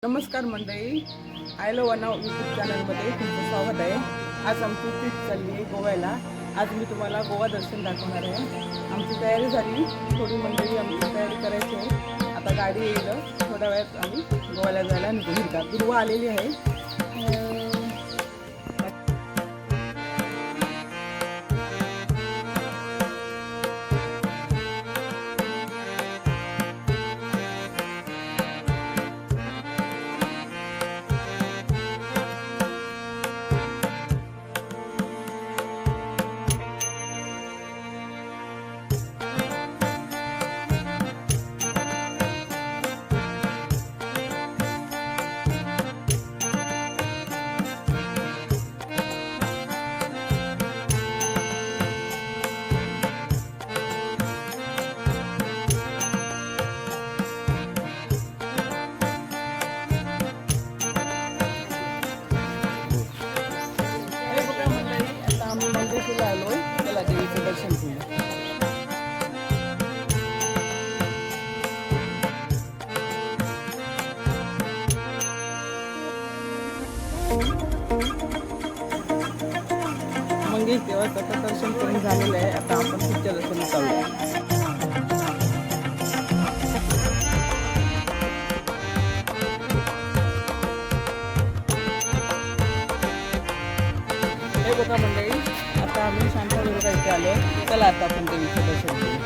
नमस्कार मंडळी, I love वनाव YouTube चॅनलमध्ये तुमचं स्वागत आहे. आज आमची ट्रिप चालली आहे गोव्याला. आज मी तुम्हाला गोवा दर्शन दाखवणार आहे. आमची तयारी झाली, थोडी मंडळी आमची तयारी करायची आहे. आता गाडी येईल, थोड्या वेळात आम्ही गोव्याला जायला निघू. दुर्वा आलेली आहे. आलोय, चला देवीचं दर्शन घेऊया. मंगेश देवाचं दर्शन करून झालेलं आहे. आता आपण पुढच्या दर्शनाला चालू. हे बघा मंडळी, आता आम्ही शांतादुर्गा इथे आलो. चला आता आपण देवीचं दर्शन घेऊ.